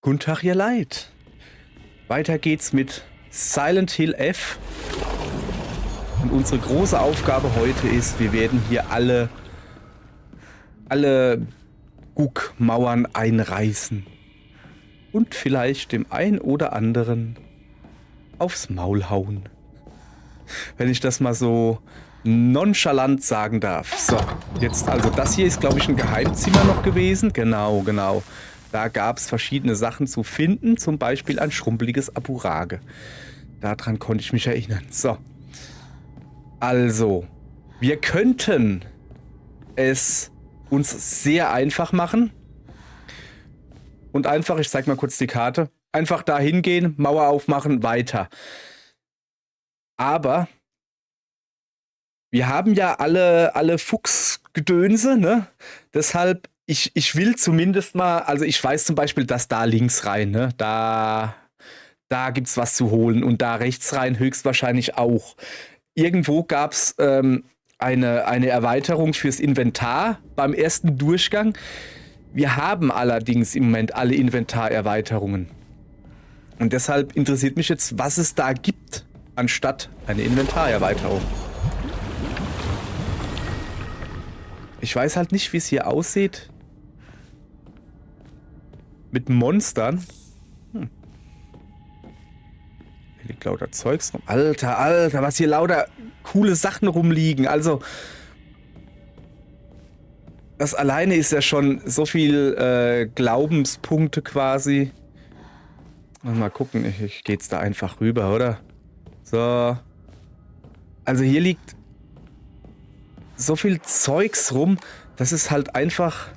Guten Tag, ihr Leid. Weiter geht's mit Silent Hill F. Und unsere große Aufgabe heute ist, wir werden hier alle Guckmauern einreißen. Und vielleicht dem einen oder anderen aufs Maul hauen. Wenn ich das mal so nonchalant sagen darf. So, jetzt also das hier ist, glaube ich, ein Geheimzimmer noch gewesen. Genau. Da gab es verschiedene Sachen zu finden, zum Beispiel ein schrumpeliges Aburage. Daran konnte ich mich erinnern. So, also, wir könnten es uns sehr einfach machen. Und einfach, ich zeig mal kurz die Karte, einfach da hingehen, Mauer aufmachen, weiter. Aber wir haben ja alle Fuchsgedönse, ne? Deshalb, ich will zumindest mal, also ich weiß zum Beispiel, dass da links rein, ne? Da gibt's was zu holen und da rechts rein höchstwahrscheinlich auch. Irgendwo gab's eine Erweiterung fürs Inventar beim ersten Durchgang. Wir haben allerdings im Moment alle Inventarerweiterungen. Und deshalb interessiert mich jetzt, was es da gibt, anstatt eine Inventarerweiterung. Ich weiß halt nicht, wie es hier aussieht. Mit Monstern. Hier liegt lauter Zeugs rum. Alter, was hier lauter coole Sachen rumliegen. Also, das alleine ist ja schon so viel Glaubenspunkte quasi. Mal gucken, ich gehe jetzt da einfach rüber, oder? So. Also hier liegt so viel Zeugs rum, dass es halt einfach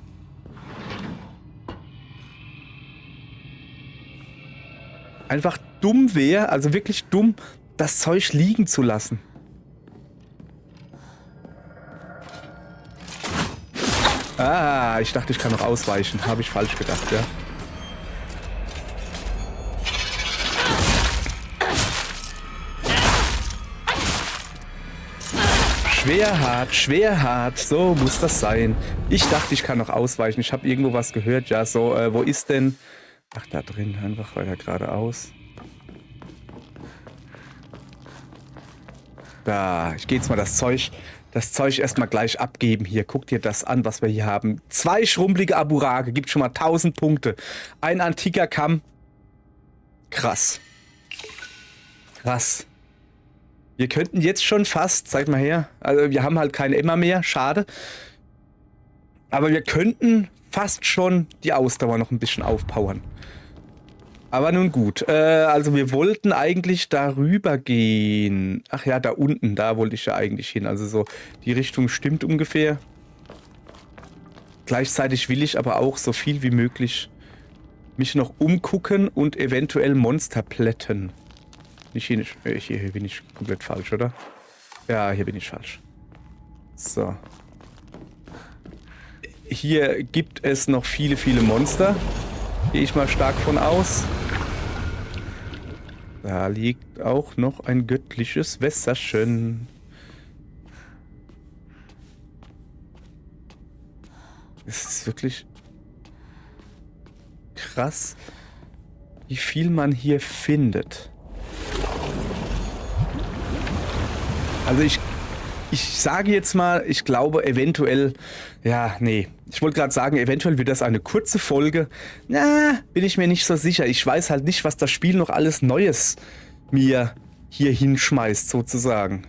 dumm wäre, also wirklich dumm, das Zeug liegen zu lassen. Ah, ich dachte, ich kann noch ausweichen. Habe ich falsch gedacht, ja. Schwer hart, so muss das sein. Ich dachte, ich kann noch ausweichen. Ich habe irgendwo was gehört. Ja, so, wo ist denn? Ach, da drin, einfach weiter geradeaus. Da, ich gehe jetzt mal das Zeug erstmal gleich abgeben. Hier, guck dir das an, was wir hier haben. 2 schrumpelige Aburage, gibt schon mal 1000 Punkte. Ein antiker Kamm. Krass. Wir könnten jetzt schon fast, zeig mal her, also wir haben halt kein Emma mehr, schade. Aber wir könnten fast schon die Ausdauer noch ein bisschen aufpowern. Aber nun gut, also wir wollten eigentlich darüber gehen. Ach ja, da unten, da wollte ich ja eigentlich hin. Also so, die Richtung stimmt ungefähr. Gleichzeitig will ich aber auch so viel wie möglich mich noch umgucken und eventuell Monster plätten. Hier bin ich komplett falsch, oder? Ja, hier bin ich falsch. So. Hier gibt es noch viele Monster. Gehe ich mal stark von aus. Da liegt auch noch ein göttliches Wässerchen. Es ist wirklich krass, wie viel man hier findet. Also ich sage jetzt mal, ich glaube eventuell, ja, nee. Ich wollte gerade sagen, eventuell wird das eine kurze Folge. Na, bin ich mir nicht so sicher. Ich weiß halt nicht, was das Spiel noch alles Neues mir hier hinschmeißt, sozusagen.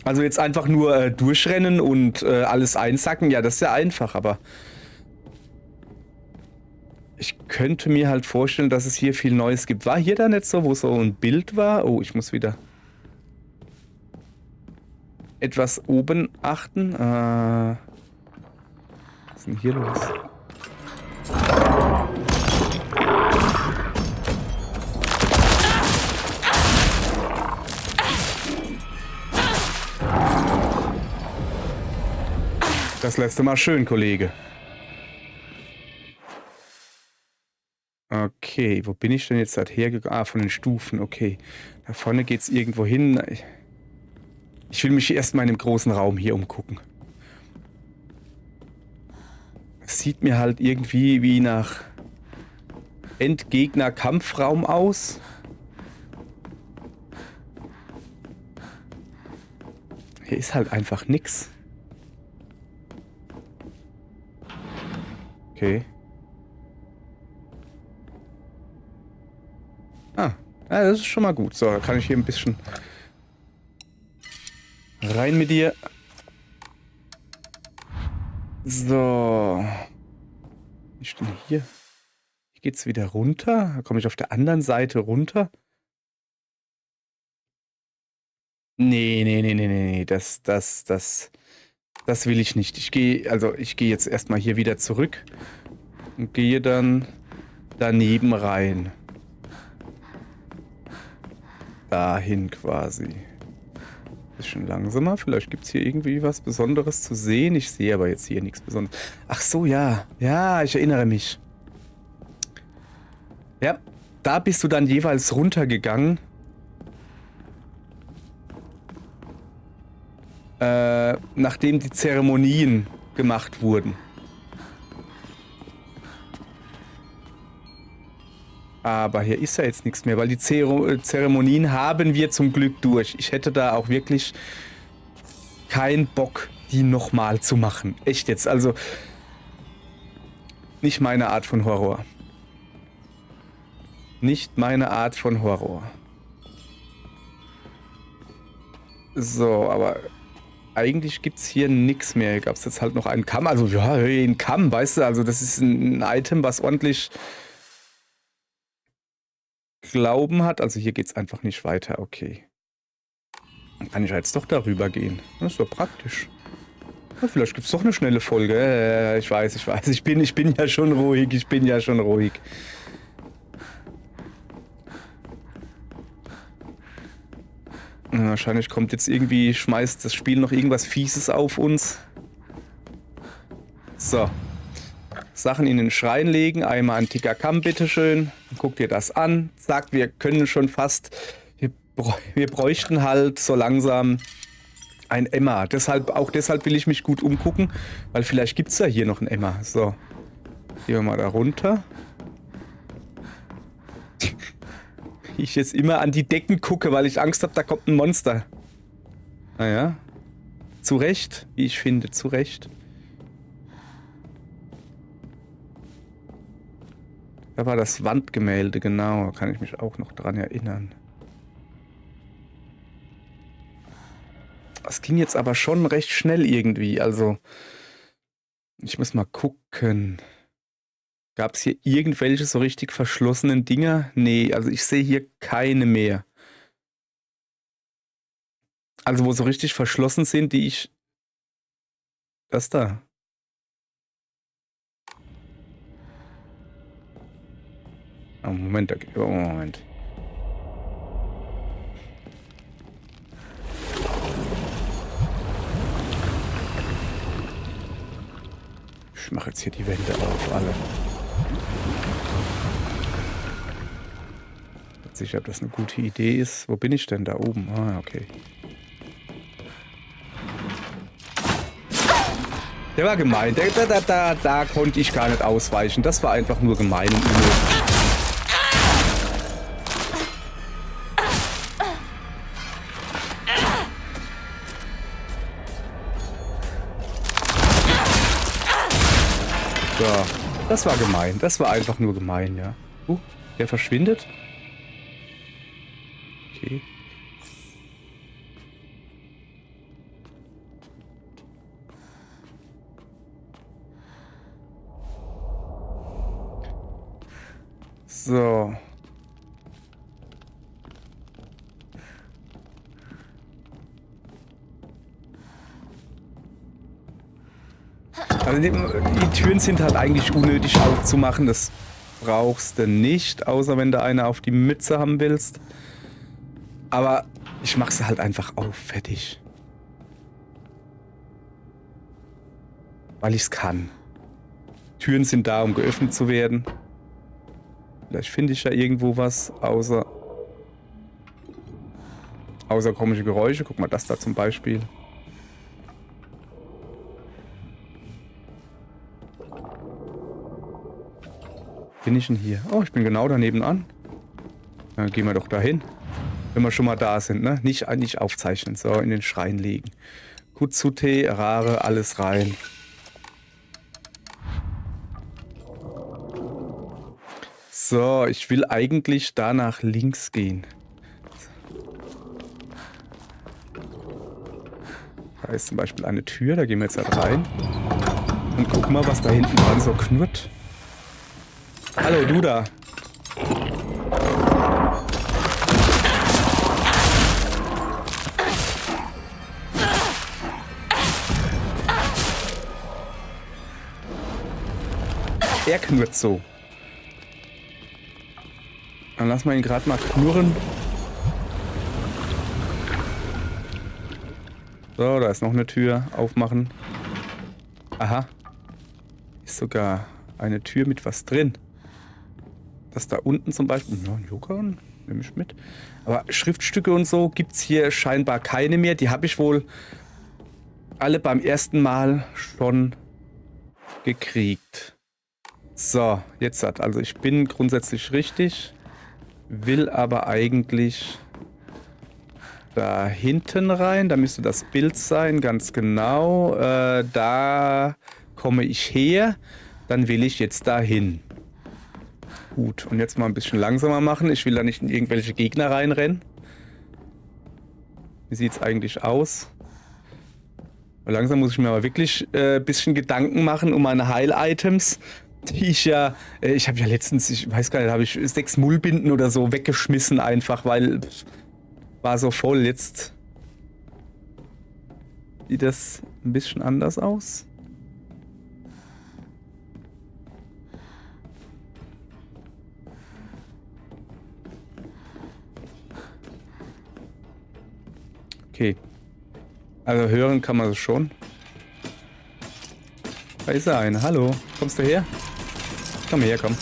Also jetzt einfach nur durchrennen und alles einsacken, ja, das ist ja einfach, aber ich könnte mir halt vorstellen, dass es hier viel Neues gibt. War hier da nicht so, wo so ein Bild war? Oh, ich muss wieder etwas oben achten. Was ist denn hier los? Das lässt du mal schön, Kollege. Okay, wo bin ich denn jetzt halt hergegangen? Ah, von den Stufen, okay. Da vorne geht's irgendwo hin. Ich will mich erstmal in dem großen Raum hier umgucken. Es sieht mir halt irgendwie wie nach Endgegner-Kampfraum aus. Hier ist halt einfach nix. Okay. Ah, ja, das ist schon mal gut. So, da kann ich hier ein bisschen rein mit dir. So. Ich stehe hier. Hier geht's wieder runter. Da komme ich auf der anderen Seite runter. Nee, nee, nee, nee, nee, nee. Das will ich nicht. Ich gehe jetzt erstmal hier wieder zurück und gehe dann daneben rein. Dahin quasi. Bisschen langsamer. Vielleicht gibt es hier irgendwie was Besonderes zu sehen. Ich sehe aber jetzt hier nichts Besonderes. Ach so, ja. Ja, ich erinnere mich. Ja, da bist du dann jeweils runtergegangen. Nachdem die Zeremonien gemacht wurden. Aber hier ist ja jetzt nichts mehr, weil die Zeremonien haben wir zum Glück durch. Ich hätte da auch wirklich keinen Bock, die nochmal zu machen. Echt jetzt, also nicht meine Art von Horror. Nicht meine Art von Horror. So, aber eigentlich gibt es hier nichts mehr. Hier gab es jetzt halt noch einen Kamm. Also ja, ein Kamm, weißt du, also das ist ein Item, was ordentlich Glauben hat. Also hier geht es einfach nicht weiter. Okay. Dann kann ich jetzt doch darüber gehen. Das ist doch praktisch. Ja, vielleicht gibt es doch eine schnelle Folge. Ich weiß. Ich bin ja schon ruhig. Ja, wahrscheinlich kommt jetzt irgendwie, schmeißt das Spiel noch irgendwas Fieses auf uns. So. Sachen in den Schrein legen. Einmal ein Ticker Kamm, bitteschön. Guck dir das an. Zack, wir können schon fast. Wir bräuchten halt so langsam ein Emma. Auch deshalb will ich mich gut umgucken, weil vielleicht gibt es ja hier noch ein Emma. So. Gehen wir mal da runter. Ich jetzt immer an die Decken gucke, weil ich Angst habe, da kommt ein Monster. Naja. Zu Recht, wie ich finde, zu Recht. Da war das Wandgemälde, genau. Kann ich mich auch noch dran erinnern. Das ging jetzt aber schon recht schnell irgendwie. Also, ich muss mal gucken. Gab es hier irgendwelche so richtig verschlossenen Dinger? Nee, also ich sehe hier keine mehr. Also, wo so richtig verschlossen sind, die ich... Das da. Oh, Moment, Moment. Ich mache jetzt hier die Wände auf, alle. Nicht sicher, ob das eine gute Idee ist. Wo bin ich denn? Da oben. Ah, okay. Der war gemein. Da konnte ich gar nicht ausweichen. Das war einfach nur gemein und unnötig. So, das war gemein. Das war einfach nur gemein, ja. Der verschwindet. Okay. So. Also die Türen sind halt eigentlich unnötig aufzumachen. Das brauchst du nicht, außer wenn du eine auf die Mütze haben willst. Aber ich mach sie halt einfach auf, fertig. Weil ich es kann. Türen sind da, um geöffnet zu werden. Vielleicht finde ich ja irgendwo was, außer komische Geräusche. Guck mal, das da zum Beispiel. bin ich denn hier? Oh, ich bin genau daneben an. Dann gehen wir doch dahin. Wenn wir schon mal da sind, ne? Nicht aufzeichnen. So, in den Schrein legen. Kutsute, Rare, alles rein. So, ich will eigentlich da nach links gehen. Da ist zum Beispiel eine Tür, da gehen wir jetzt halt rein. Und gucken mal, was da hinten dran so knurrt. Hallo, du da. Er knurrt so. Dann lassen wir ihn gerade mal knurren. So, da ist noch eine Tür. Aufmachen. Aha. Ist sogar eine Tür mit was drin. Das da unten zum Beispiel. Ja, ein Joghurt. Nehme ich mit. Aber Schriftstücke und so gibt es hier scheinbar keine mehr. Die habe ich wohl alle beim ersten Mal schon gekriegt. So, jetzt hat. Also ich bin grundsätzlich richtig. Will aber eigentlich da hinten rein. Da müsste das Bild sein, ganz genau. Da komme ich her. Dann will ich jetzt dahin. Gut, und jetzt mal ein bisschen langsamer machen. Ich will da nicht in irgendwelche Gegner reinrennen. Wie sieht es eigentlich aus? Langsam muss ich mir aber wirklich ein bisschen Gedanken machen um meine Heil-Items, die ich ja... ich habe ja letztens, ich weiß gar nicht, habe ich 6 Mullbinden oder so weggeschmissen einfach, weil... War so voll. Jetzt sieht das ein bisschen anders aus. Okay. Also hören kann man es schon. Da ist er eine. Hallo. Kommst du her? Komm her, komm.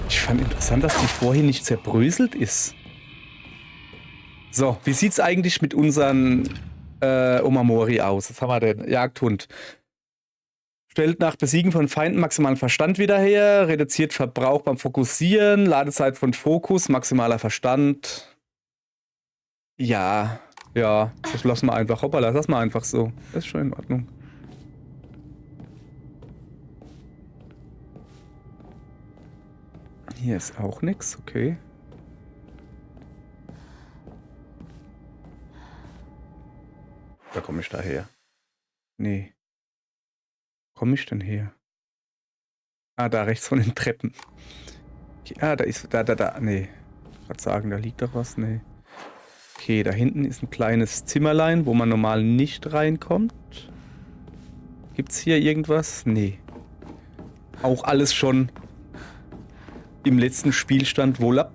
Ich fand interessant, dass die vorhin nicht zerbröselt ist. So, wie sieht's eigentlich mit unseren Omamori aus? Was haben wir denn? Jagdhund. Stellt nach Besiegen von Feinden maximalen Verstand wieder her, reduziert Verbrauch beim Fokussieren, Ladezeit von Fokus, maximaler Verstand. Ja, das lassen wir einfach. Hoppala, lass mal einfach so. Das ist schon in Ordnung. Hier ist auch nichts, okay. Da komme ich daher. Nee. Komme ich denn her? Ah, da rechts von den Treppen. Okay, da ist, da. Nee. Ich wollte sagen, da liegt doch was. Nee. Okay, da hinten ist ein kleines Zimmerlein, wo man normal nicht reinkommt. Gibt's hier irgendwas? Nee. Auch alles schon im letzten Spielstand wohl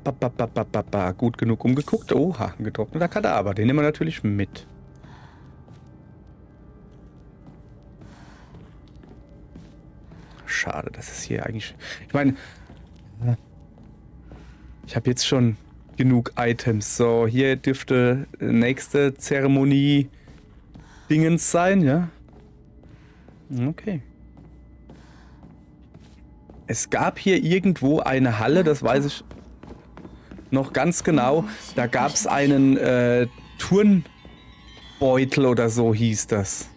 gut genug umgeguckt. Oha, ein getrockneter Kadaver. Den nehmen wir natürlich mit. Schade, dass es hier eigentlich... Ich meine, ich habe jetzt schon genug Items. So, hier dürfte nächste Zeremonie Dingens sein, ja? Okay. Es gab hier irgendwo eine Halle, das weiß ich noch ganz genau. Da gab es einen Turnbeutel oder so hieß das.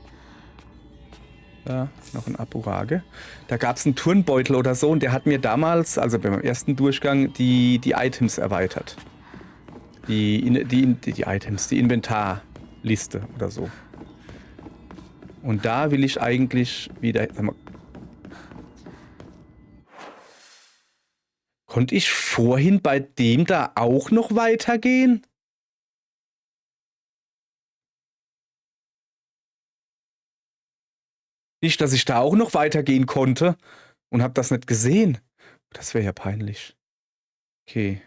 Ja, noch ein Aburage. Da gab es einen Turnbeutel oder so und der hat mir damals, also beim ersten Durchgang, die Items erweitert. Die Items, die Inventarliste oder so. Und da will ich eigentlich wieder... Sag mal, konnte ich vorhin bei dem da auch noch weitergehen? Nicht, dass ich da auch noch weitergehen konnte und habe das nicht gesehen. Das wäre ja peinlich. Okay.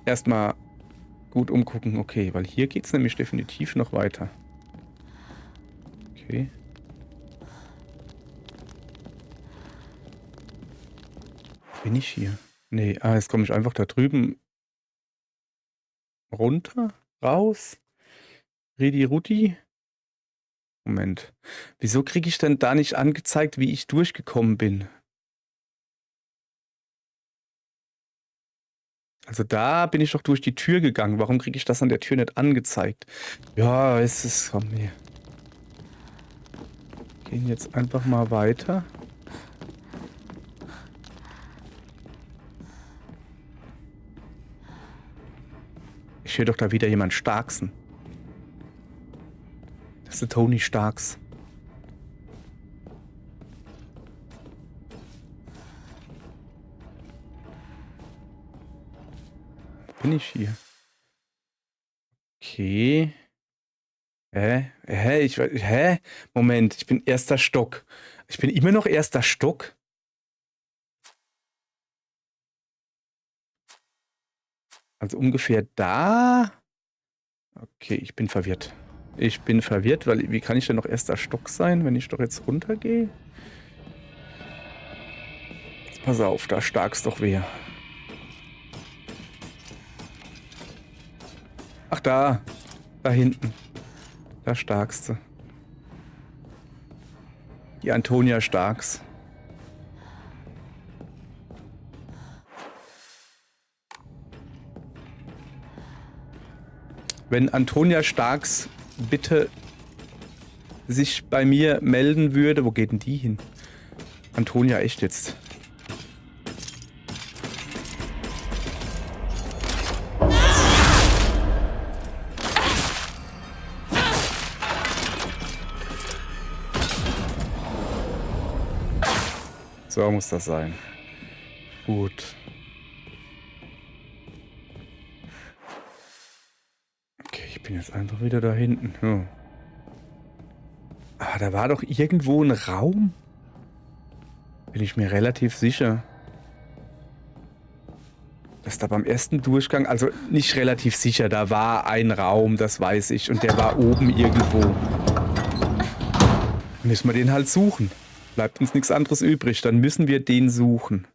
Erstmal gut umgucken. Okay, weil hier geht es nämlich definitiv noch weiter. Okay. Bin ich hier? Nee, jetzt komme ich einfach da drüben Runter? Raus? Ridi Rudi? Moment. Wieso kriege ich denn da nicht angezeigt, wie ich durchgekommen bin? Also da bin ich doch durch die Tür gegangen. Warum kriege ich das an der Tür nicht angezeigt? Ja, es ist... Komm hier. Gehen jetzt einfach mal weiter. Ich höre doch da wieder jemand Starksen. Das ist der Tony Starks. Wo bin ich hier? Okay. Hä? Moment, ich bin erster Stock. Ich bin immer noch erster Stock? Also ungefähr da? Okay, ich bin verwirrt. Ich bin verwirrt, weil wie kann ich denn noch erster Stock sein, wenn ich doch jetzt runtergehe? Jetzt pass auf, da starkst doch wer. Ach da, da hinten. Da starkste. Die Antonia Starks. Wenn Antonia Starks bitte sich bei mir melden würde. Wo geht denn die hin? Antonia, echt jetzt? So muss das sein. Gut. Okay, ich bin jetzt einfach wieder da hinten. Hm. Ah, da war doch irgendwo ein Raum. Bin ich mir relativ sicher. Dass da beim ersten Durchgang, also nicht relativ sicher, da war ein Raum, das weiß ich. Und der war oben irgendwo. Müssen wir den halt suchen. Bleibt uns nichts anderes übrig. Dann müssen wir den suchen.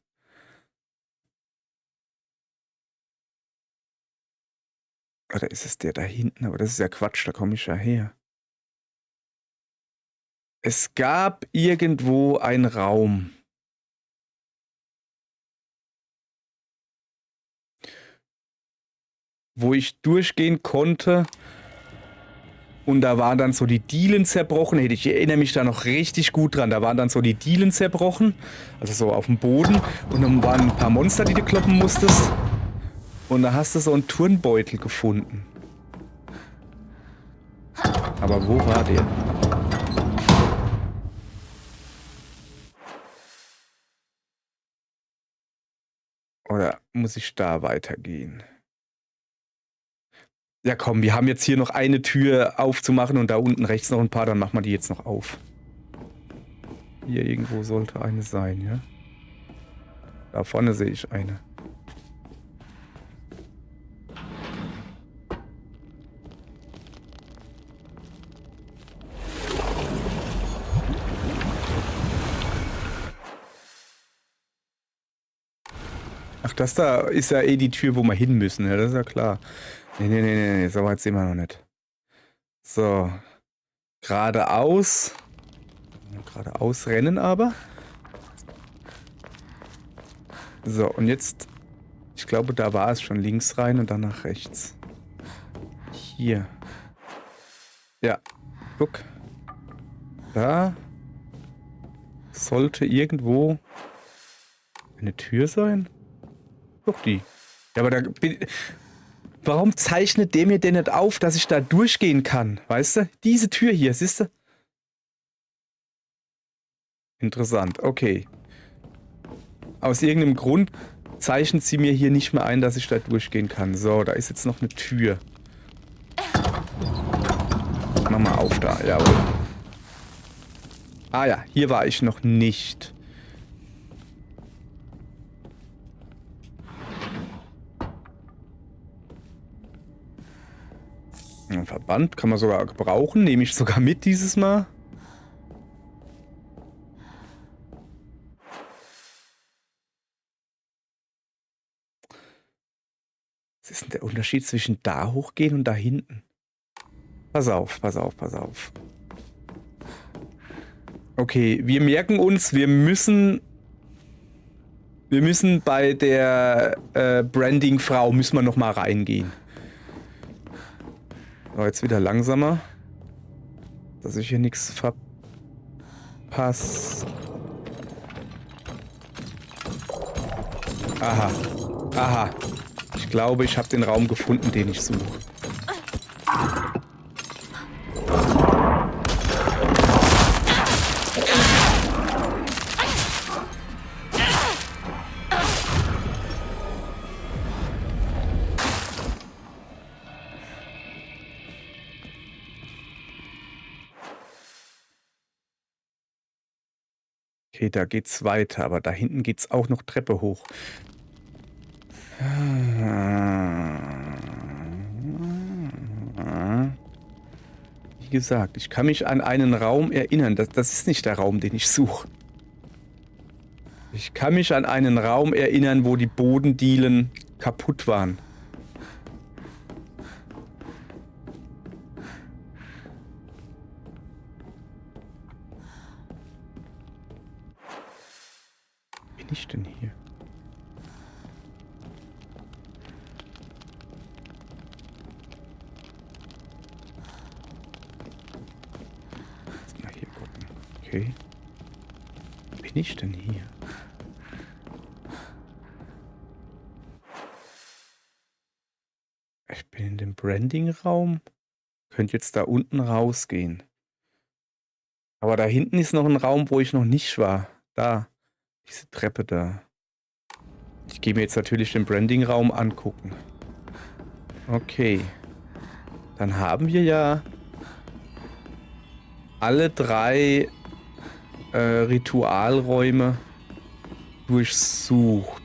Oder ist es der da hinten? Aber das ist ja Quatsch, da komme ich ja her. Es gab irgendwo einen Raum. Wo ich durchgehen konnte. Und da waren dann so die Dielen zerbrochen. Ich erinnere mich da noch richtig gut dran. Da waren dann so die Dielen zerbrochen. Also so auf dem Boden. Und dann waren ein paar Monster, die du kloppen musstest. Und da hast du so einen Turnbeutel gefunden. Aber wo war der? Oder muss ich da weitergehen? Ja komm, wir haben jetzt hier noch eine Tür aufzumachen und da unten rechts noch ein paar. Dann machen wir die jetzt noch auf. Hier irgendwo sollte eine sein, ja? Da vorne sehe ich eine. Ach, das da ist ja eh die Tür, wo wir hin müssen. Ja, das ist ja klar. Nee, so weit sehen wir noch nicht. So. Geradeaus. Geradeaus rennen aber. So, und jetzt... Ich glaube, da war es schon links rein und dann nach rechts. Hier. Ja. Guck. Da. Sollte irgendwo eine Tür sein? Doch die. Ja, aber da bin... Warum zeichnet der mir denn nicht auf, dass ich da durchgehen kann? Weißt du? Diese Tür hier, siehst du? Interessant, okay. Aus irgendeinem Grund zeichnet sie mir hier nicht mehr ein, dass ich da durchgehen kann. So, da ist jetzt noch eine Tür. Mach mal auf da, jawohl. Ah ja, hier war ich noch nicht. Ein Verband kann man sogar gebrauchen, nehme ich sogar mit dieses Mal. Was ist denn der Unterschied zwischen da hochgehen und da hinten? Pass auf, pass auf, pass auf. Okay, wir merken uns, wir müssen bei der Branding-Frau müssen wir noch mal reingehen. So, jetzt wieder langsamer. Dass ich hier nichts verpasse. Aha. Aha. Ich glaube, ich habe den Raum gefunden, den ich suche. Okay, da geht's weiter, aber da hinten geht's auch noch Treppe hoch. Wie gesagt, ich kann mich an einen Raum erinnern. Das ist nicht der Raum, den ich suche. Ich kann mich an einen Raum erinnern, wo die Bodendielen kaputt waren. Wo bin ich denn hier? Lass mal hier gucken. Okay. Wo bin ich denn hier? Ich bin in dem Branding-Raum. Könnte jetzt da unten rausgehen. Aber da hinten ist noch ein Raum, wo ich noch nicht war. Da. Diese Treppe da. Ich gehe mir jetzt natürlich den Branding-Raum angucken. Okay. Dann haben wir ja alle 3 Ritualräume durchsucht.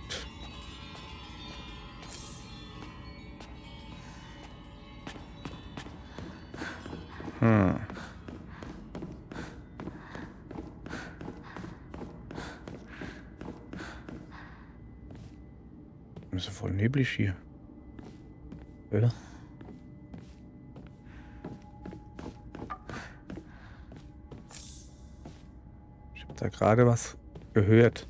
Ist ja voll neblig hier. Ja. Ich habe da gerade was gehört.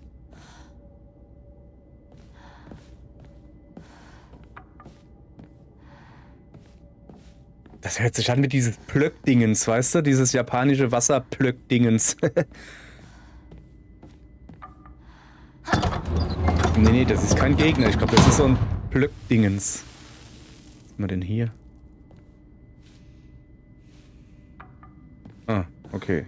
Das hört sich an wie dieses Plöck-Dingens, weißt du? Dieses japanische Wasserplöck-Dingens. Nee, das ist kein Gegner. Ich glaube, das ist so ein Plöck-Dingens. Was haben wir denn hier? Ah, okay.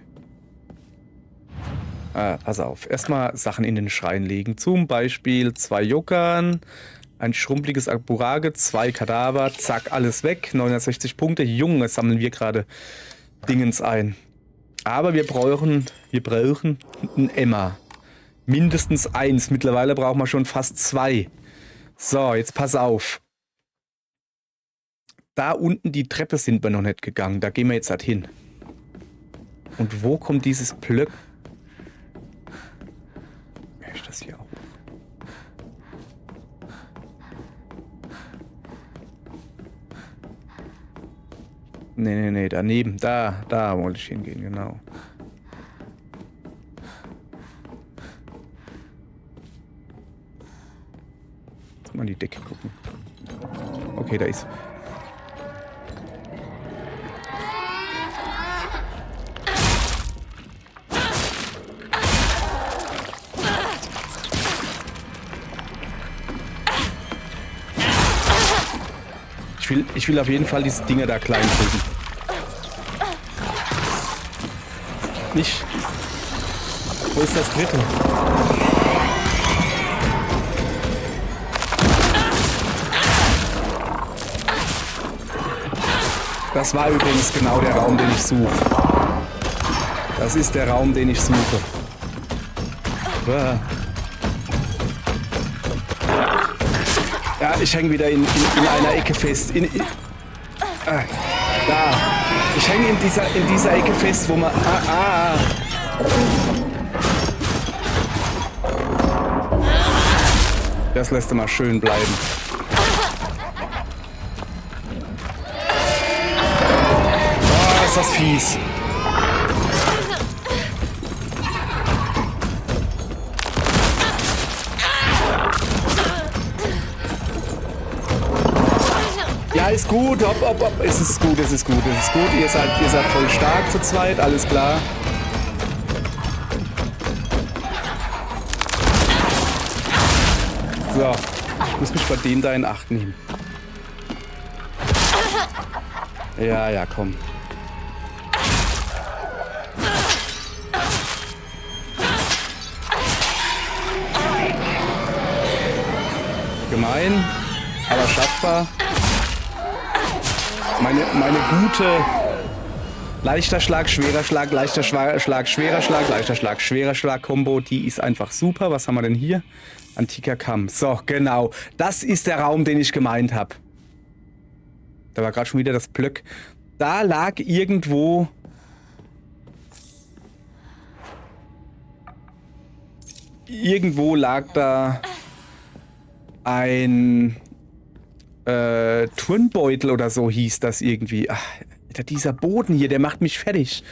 Pass auf. Erstmal Sachen in den Schrein legen. Zum Beispiel 2 Jokern, ein schrumpeliges Aburage, 2 Kadaver, zack, alles weg. 960 Punkte. Junge, sammeln wir gerade Dingens ein. Aber wir brauchen ein Emma. Mindestens 1. Mittlerweile brauchen wir schon fast 2. So, jetzt pass auf. Da unten die Treppe sind wir noch nicht gegangen. Da gehen wir jetzt halt hin. Und wo kommt dieses Plöck? Wer ist das hier auch? Nee, daneben. Da wollte ich hingehen, genau. Jetzt mal an die Decke gucken. Okay, da ist. Ich will auf jeden Fall diese Dinger da klein kriegen. Nicht. Wo ist das dritte? Das war übrigens genau der Raum, den ich suche. Das ist der Raum, den ich suche. Ja, ich hänge wieder in einer Ecke fest. Da. Ich hänge in dieser Ecke fest, wo man... Das lässt mal schön bleiben. fies. Ja, ist gut. Hopp, hopp, hopp. Es ist gut, es ist gut, es ist gut. Ihr seid voll stark zu zweit, alles klar. So, ich muss mich vor dem da in Acht nehmen. Ja, ja, komm. Gemein, aber schaffbar. Meine gute leichter Schlag, schwerer Schlag, leichter Schlag, schwerer Schlag, leichter Schlag, schwerer Schlag Kombo, die ist einfach super. Was haben wir denn hier? Antiker Kamm. So, genau. Das ist der Raum, den ich gemeint habe. Da war gerade schon wieder das Blöck. Da lag irgendwo... Irgendwo lag da ein Turnbeutel oder so hieß das irgendwie. Ach, dieser Boden hier, der macht mich fertig.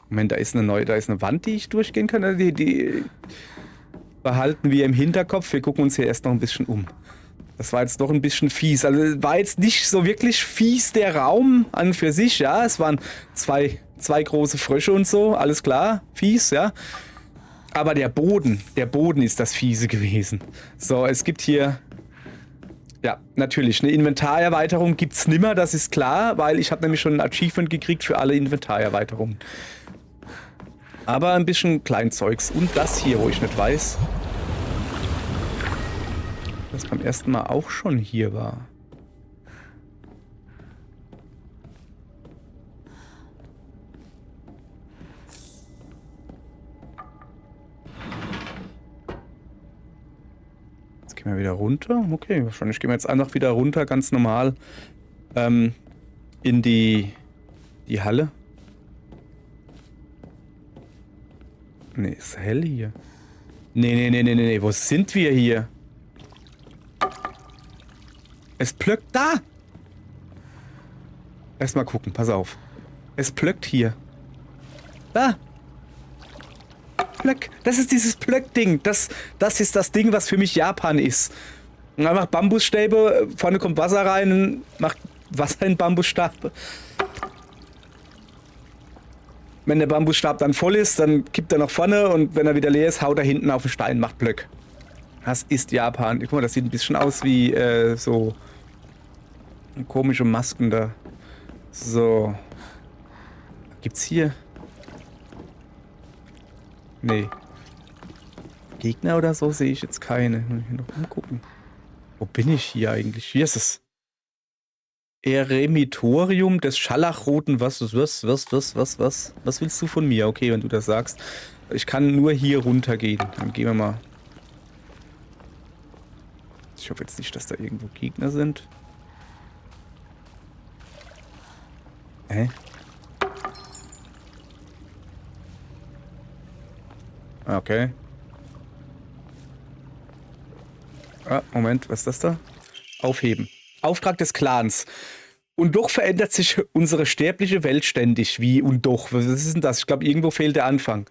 Moment, da ist eine Wand, die ich durchgehen kann. Die behalten wir im Hinterkopf. Wir gucken uns hier erst noch ein bisschen um. Das war jetzt doch ein bisschen fies. Also war jetzt nicht so wirklich fies der Raum an für sich, ja. Es waren zwei große Frösche und so, alles klar, fies, ja. Aber der Boden ist das Fiese gewesen. So, es gibt hier, ja, natürlich, eine Inventarerweiterung gibt's nimmer, das ist klar, weil ich habe nämlich schon ein Achievement gekriegt für alle Inventarerweiterungen. Aber ein bisschen Kleinzeugs. Und das hier, wo ich nicht weiß, das beim ersten Mal auch schon hier war. Jetzt gehen wir wieder runter. Okay, wahrscheinlich gehen wir jetzt einfach wieder runter, ganz normal, in die Halle. Nee, ist hell hier. Nee, wo sind wir hier? Es plöckt da! Erstmal gucken, pass auf. Es plöckt hier. Da! Plöck. Das ist dieses Plöck-Ding. Das ist das Ding, was für mich Japan ist. Einfach Bambusstäbe, vorne kommt Wasser rein, macht Wasser in Bambusstab. Wenn der Bambusstab dann voll ist, dann kippt er nach vorne und wenn er wieder leer ist, haut er hinten auf den Stein, macht Plöck. Das ist Japan. Guck mal, das sieht ein bisschen aus wie so komische Masken da. So. Gibt's hier? Nee. Gegner oder so sehe ich jetzt keine. Muss ich hier noch umgucken. Wo bin ich hier eigentlich? Hier ist es. Eremitorium des Scharlachroten. Was willst du von mir? Okay, wenn du das sagst. Ich kann nur hier runtergehen. Dann gehen wir mal. Ich hoffe jetzt nicht, dass da irgendwo Gegner sind. Hä? Okay. Ah, Moment, was ist das da? Aufheben. Auftrag des Clans. Und doch verändert sich unsere sterbliche Welt ständig. Wie und doch? Was ist denn das? Ich glaube, irgendwo fehlt der Anfang.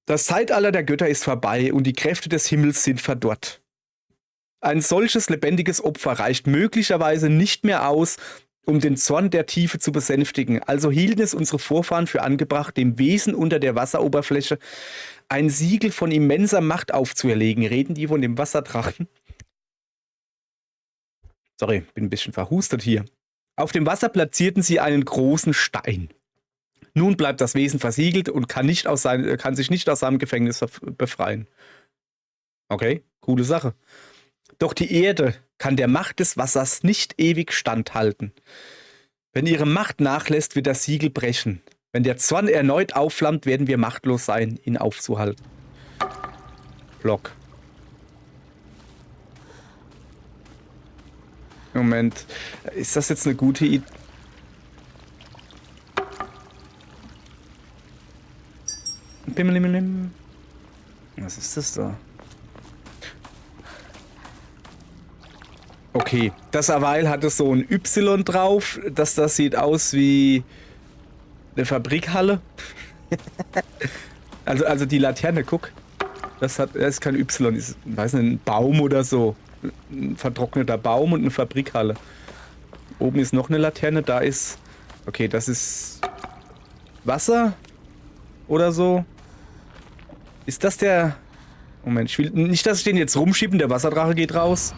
Das Zeitalter der Götter ist vorbei und die Kräfte des Himmels sind verdorrt. Ein solches lebendiges Opfer reicht möglicherweise nicht mehr aus, um den Zorn der Tiefe zu besänftigen. Also hielten es unsere Vorfahren für angebracht, dem Wesen unter der Wasseroberfläche ein Siegel von immenser Macht aufzuerlegen. Reden die von dem Wasserdrachen? Sorry, bin ein bisschen verhustet hier. Auf dem Wasser platzierten sie einen großen Stein. Nun bleibt das Wesen versiegelt und kann sich nicht aus seinem Gefängnis befreien. Okay, coole Sache. Doch die Erde kann der Macht des Wassers nicht ewig standhalten. Wenn ihre Macht nachlässt, wird das Siegel brechen. Wenn der Zorn erneut aufflammt, werden wir machtlos sein, ihn aufzuhalten. Block. Moment. Ist das jetzt eine gute Idee? Was ist das da? Okay, das Aweil hatte so ein Y drauf. Das sieht aus wie eine Fabrikhalle. Also die Laterne, guck. Das ist kein Y, ist, weiß nicht, ein Baum oder so. Ein vertrockneter Baum und eine Fabrikhalle. Oben ist noch eine Laterne, da ist... Okay, das ist Wasser oder so. Ist das der... Moment, ich will nicht, dass ich den jetzt rumschieben, der Wasserdrache geht raus.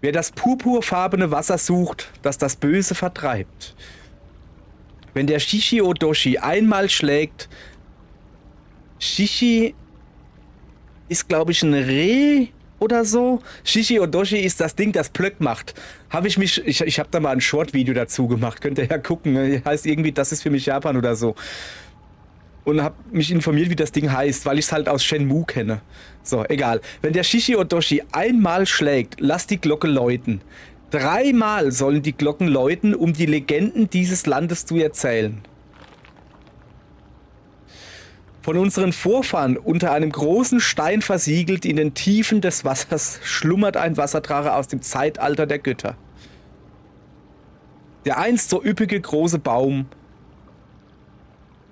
Wer das purpurfarbene Wasser sucht, das das Böse vertreibt. Wenn der Shishi-Odoshi einmal schlägt... Shishi ist, glaube ich, ein Reh oder so. Shishi-Odoshi ist das Ding, das Plöck macht. Ich habe da mal ein Short-Video dazu gemacht. Könnt ihr ja gucken. Heißt irgendwie, das ist für mich Japan oder so. Und habe mich informiert, wie das Ding heißt, weil ich es halt aus Shenmue kenne. So, egal. Wenn der Shishi-Odoshi einmal schlägt, lass die Glocke läuten. 3-mal sollen die Glocken läuten, um die Legenden dieses Landes zu erzählen. Von unseren Vorfahren unter einem großen Stein versiegelt in den Tiefen des Wassers schlummert ein Wasserdrache aus dem Zeitalter der Götter. Der einst so üppige große Baum,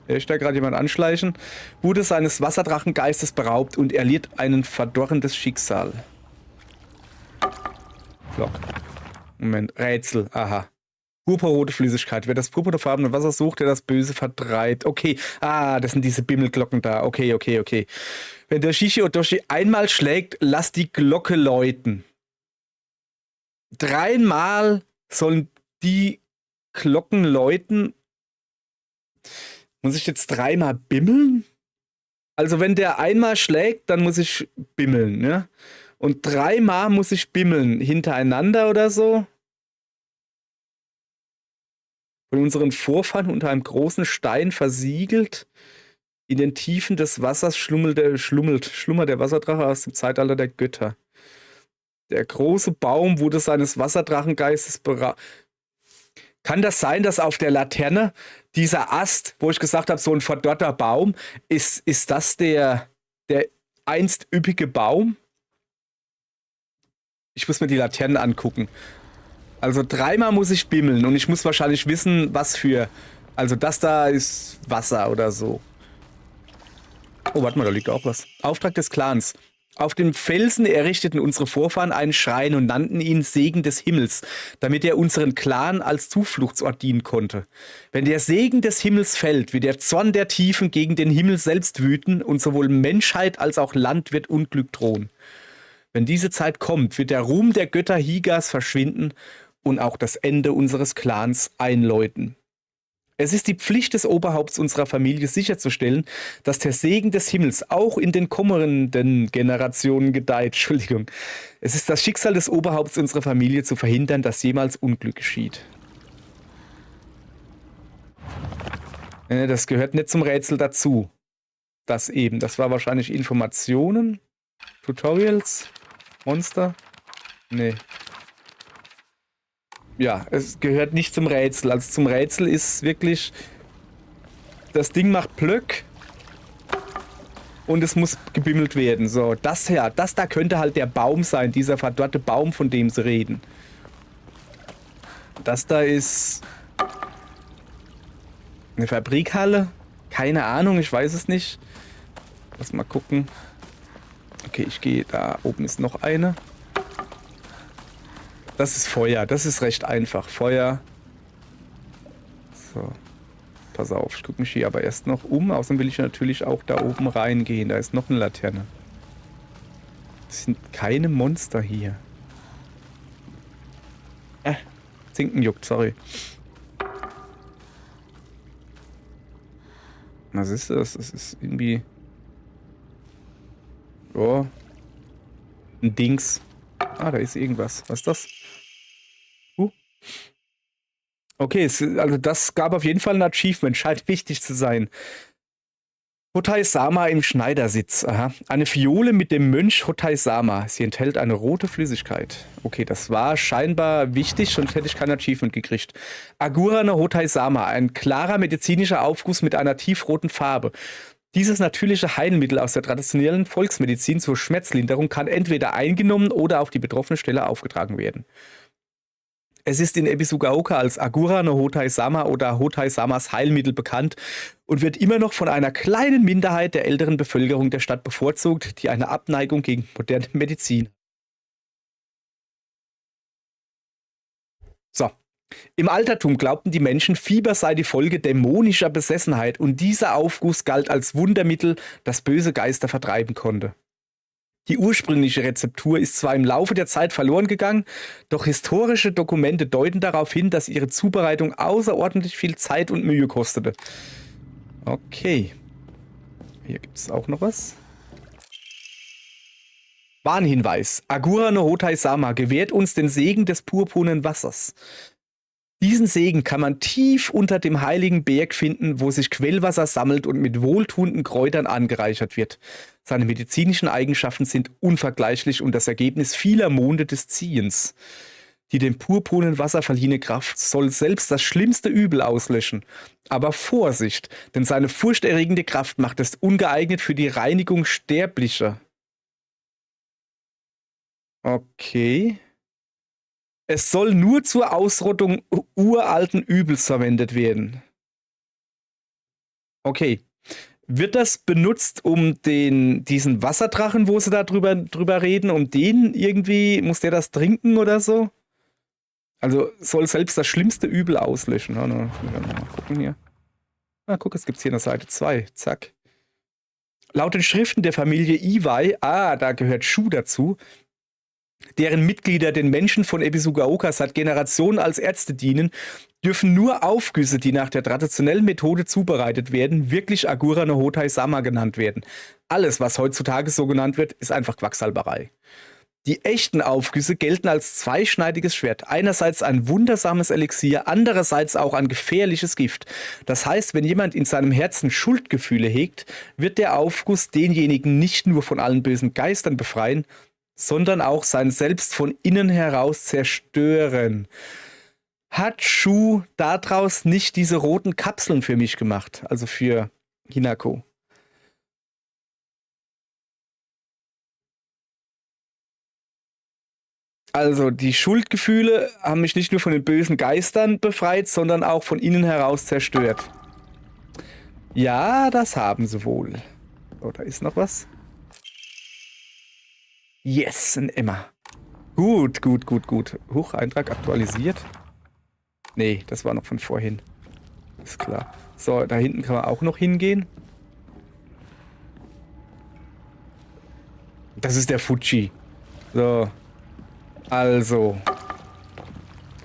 ist da gerade jemand anschleichen, wurde seines Wasserdrachengeistes beraubt und erlitt ein verdorrendes Schicksal. Block. Moment, Rätsel, aha. Purpurrote Flüssigkeit. Wer das purpurfarbene Wasser sucht, der das Böse vertreibt. Okay, das sind diese Bimmelglocken da. Okay. Wenn der Shishi-Odoshi einmal schlägt, lass die Glocke läuten. 3-mal sollen die Glocken läuten. Muss ich jetzt 3-mal bimmeln? Also wenn der einmal schlägt, dann muss ich bimmeln, ne? Und 3-mal muss ich bimmeln hintereinander oder so. Von unseren Vorfahren unter einem großen Stein versiegelt. In den Tiefen des Wassers schlummert der Wasserdrache aus dem Zeitalter der Götter. Der große Baum wurde seines Wasserdrachengeistes beraubt. Kann das sein, dass auf der Laterne dieser Ast, wo ich gesagt habe, so ein verdorrter Baum, ist das der einst üppige Baum? Ich muss mir die Laternen angucken. Also 3-mal muss ich bimmeln und ich muss wahrscheinlich wissen, was für... Also das da ist Wasser oder so. Oh, warte mal, da liegt auch was. Auftrag des Clans. Auf dem Felsen errichteten unsere Vorfahren einen Schrein und nannten ihn Segen des Himmels, damit er unseren Clan als Zufluchtsort dienen konnte. Wenn der Segen des Himmels fällt, wird der Zorn der Tiefen gegen den Himmel selbst wüten und sowohl Menschheit als auch Land wird Unglück drohen. Wenn diese Zeit kommt, wird der Ruhm der Götter Higas verschwinden und auch das Ende unseres Clans einläuten. Es ist die Pflicht des Oberhaupts unserer Familie sicherzustellen, dass der Segen des Himmels auch in den kommenden Generationen gedeiht. Entschuldigung. Es ist das Schicksal des Oberhaupts unserer Familie zu verhindern, dass jemals Unglück geschieht. Das gehört nicht zum Rätsel dazu. Das eben. Das war wahrscheinlich Informationen. Tutorials. Monster. Nee. Ja, es gehört nicht zum Rätsel. Also zum Rätsel ist wirklich, das Ding macht Plöck und es muss gebimmelt werden. So, das da könnte halt der Baum sein, dieser verdorrte Baum, von dem sie reden. Das da ist eine Fabrikhalle. Keine Ahnung, ich weiß es nicht. Lass mal gucken. Okay, ich gehe, da oben ist noch eine. Das ist Feuer, das ist recht einfach. Feuer. So. Pass auf, ich gucke mich hier aber erst noch um. Außerdem will ich natürlich auch da oben reingehen. Da ist noch eine Laterne. Es sind keine Monster hier. Zinken juckt, sorry. Was ist das? Das ist irgendwie... Oh. Ein Dings. Da ist irgendwas. Was ist das? Okay, also das gab auf jeden Fall ein Achievement. Scheint wichtig zu sein. Hotai-sama im Schneidersitz. Aha. Eine Fiole mit dem Mönch Hotai-sama. Sie enthält eine rote Flüssigkeit. Okay, das war scheinbar wichtig, sonst hätte ich kein Achievement gekriegt. Agura no Hotai-sama. Ein klarer medizinischer Aufguss mit einer tiefroten Farbe. Dieses natürliche Heilmittel aus der traditionellen Volksmedizin zur Schmerzlinderung kann entweder eingenommen oder auf die betroffene Stelle aufgetragen werden. Es ist in Ebisugaoka als Agura no Hotai Sama oder Hotai Samas Heilmittel bekannt und wird immer noch von einer kleinen Minderheit der älteren Bevölkerung der Stadt bevorzugt, die eine Abneigung gegen moderne Medizin hat. So. Im Altertum glaubten die Menschen, Fieber sei die Folge dämonischer Besessenheit und dieser Aufguss galt als Wundermittel, das böse Geister vertreiben konnte. Die ursprüngliche Rezeptur ist zwar im Laufe der Zeit verloren gegangen, doch historische Dokumente deuten darauf hin, dass ihre Zubereitung außerordentlich viel Zeit und Mühe kostete. Okay. Hier gibt es auch noch was. Warnhinweis. Agura no Hotai Sama gewährt uns den Segen des purpurnen Wassers. Diesen Segen kann man tief unter dem heiligen Berg finden, wo sich Quellwasser sammelt und mit wohltuenden Kräutern angereichert wird. Seine medizinischen Eigenschaften sind unvergleichlich und das Ergebnis vieler Monde des Ziehens. Die dem purpurnen Wasser verliehene Kraft soll selbst das schlimmste Übel auslöschen. Aber Vorsicht, denn seine furchterregende Kraft macht es ungeeignet für die Reinigung Sterblicher. Okay. Es soll nur zur Ausrottung uralten Übels verwendet werden. Okay. Wird das benutzt, um diesen Wasserdrachen, wo sie da drüber reden, um den irgendwie, muss der das trinken oder so? Also soll selbst das schlimmste Übel auslöschen. Ja, mal gucken hier. Ah, guck, es gibt's hier eine Seite 2. Zack. Laut den Schriften der Familie Iwai, da gehört Shu dazu, deren Mitglieder den Menschen von Ebisugaoka seit Generationen als Ärzte dienen, dürfen nur Aufgüsse, die nach der traditionellen Methode zubereitet werden, wirklich Agura no Hotai Sama genannt werden. Alles, was heutzutage so genannt wird, ist einfach Quacksalberei. Die echten Aufgüsse gelten als zweischneidiges Schwert. Einerseits ein wundersames Elixier, andererseits auch ein gefährliches Gift. Das heißt, wenn jemand in seinem Herzen Schuldgefühle hegt, wird der Aufguss denjenigen nicht nur von allen bösen Geistern befreien, sondern auch sein Selbst von innen heraus zerstören. Hat Shu daraus nicht diese roten Kapseln für mich gemacht? Also für Hinako. Also die Schuldgefühle haben mich nicht nur von den bösen Geistern befreit, sondern auch von innen heraus zerstört. Ja, das haben sie wohl. Oh, da ist noch was. Yes, ein Emma. Gut. Huch, Eintrag aktualisiert. Nee, das war noch von vorhin. Ist klar. So, da hinten kann man auch noch hingehen. Das ist der Fuji. So. Also.